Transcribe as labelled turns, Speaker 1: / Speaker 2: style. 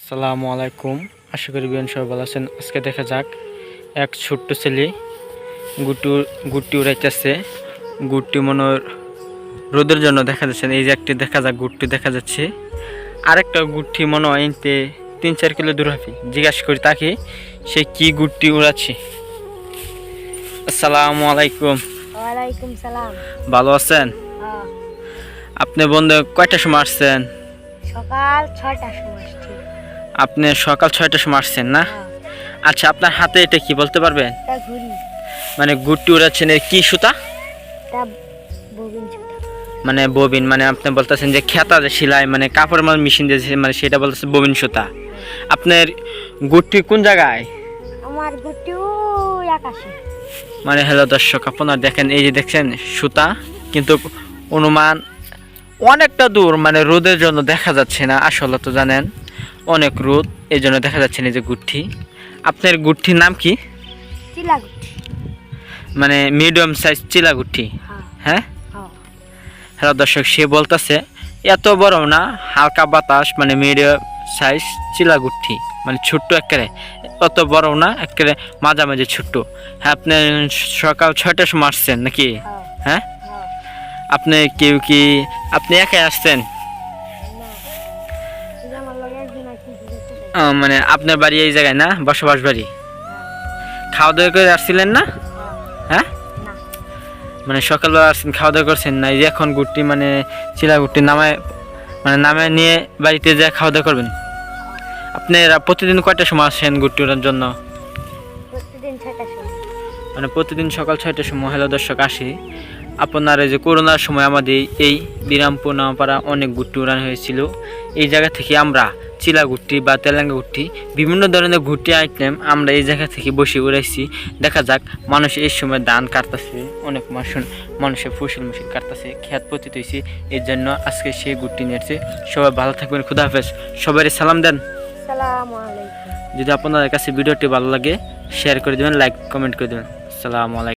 Speaker 1: আসসালামু আলাইকুম। আশা করি বিয়ান সবাই ভালো আছেন। আজকে দেখা যাক এক ছোট্ট ছেলে গুটি উড়াইতেছে। গুটি মনে হয় রোদের জন্য দেখা যাচ্ছে না। এই যে একটি দেখা যাক গুটি দেখা যাচ্ছে, আরেকটা গুটি মনে হয় 3-4 কিলো দূর হবে। জিজ্ঞাসা করি তাকে সে কি গুটি উড়াচ্ছে। আসসালামু আলাইকুম।
Speaker 2: ওয়ালাইকুম সালাম।
Speaker 1: ভালো আছেন? আপনি বন্ধু কয়টার সময় আসছেন?
Speaker 2: সকাল 6টার সময় আসছি।
Speaker 1: আপনি সকাল 6টার সময় আসছেন না? আচ্ছা, আপনার হাতে এটা কি বলতে পারবেন?
Speaker 2: তা ঘুরি,
Speaker 1: মানে গুটি উড়াচ্ছেন এর কি সুতা?
Speaker 2: তা ববিন সুতা।
Speaker 1: মানে ববিন, মানে আপনি বলতেছেন যে খেতা যে সেলাই মানে কাপড় মেশিন দিয়ে মানে সেটা বলতেছে ববিন সুতা। আপনার গুটি কোন জায়গায়?
Speaker 2: আমার গুটিও আকাশে।
Speaker 1: মানে হ্যালো দর্শক, আপনারা দেখেন এই যে দেখছেন সুতা, কিন্তু অনুমান অনেকটা দূর, মানে রোদের জন্য দেখা যাচ্ছে না। আসলে তো জানেন অনেক রোদ, এই জন্য দেখা যাচ্ছে না যে গুটি। আপনার গুটির নাম কি?
Speaker 2: চিলা গুটি।
Speaker 1: মানে মিডিয়াম সাইজ চিলা গুটি। হ্যাঁ হ্যালো দর্শক, সে বলতেছে এত বড় না, হালকা বাতাস, মানে মিডিয়াম সাইজ চিলা গুটি, মানে ছোট্ট একেবারে, অত বড় না, একেবারে মাঝামাঝি ছোট্ট। হ্যাঁ, আপনি সকাল 6টার সময় আসছেন নাকি? হ্যাঁ, আপনি আপনি একাই আসছেন? মানে আপনার বাড়ি এই জায়গায় না, বসবাস বাড়ি? খাওয়া দাওয়া করে আসছিলেন না? হ্যাঁ, মানে সকালবেলা আসছেন, খাওয়া দাওয়া করছেন না? এই যে এখন গুটি মানে চিলা গুটি নামায় নিয়ে বাড়িতে যা খাওয়া দাওয়া করবেন। আপনারা প্রতিদিন কয়টার সময় আসেন গুটি ওড়ার জন্য?
Speaker 2: প্রতিদিন 6টার সময়।
Speaker 1: মানে প্রতিদিন সকাল 6টার সময়। হ্যালো দর্শক, আসি আপনার এই যে করোনার সময় আমাদের এই বিরামপুর নামপাড়া অনেক গুটি উড়ানো হয়েছিল। এই জায়গা থেকে আমরা চিলা গুটি বা তেলেঙ্গা গুটি, বিভিন্ন ধরনের গুটি আইটেম আমরা এই জায়গা থেকে বসে উড়াইছি। দেখা যাক, মানুষ এই সময় ধান কাটতেছে, অনেক মানুষের ফসল কাটতেছে, খেত পতিত হয়েছে, এর জন্য আজকে সেই গুটি নিয়েছে। সবাই ভালো থাকবেন, খুদা হাফেজ। সবাই সালাম দেন।
Speaker 2: আসসালামু আলাইকুম।
Speaker 1: যদি আপনাদের কাছে ভিডিওটি ভালো লাগে শেয়ার করে দেবেন, লাইক কমেন্ট করে দেবেন। আসসালামু আলাইকুম।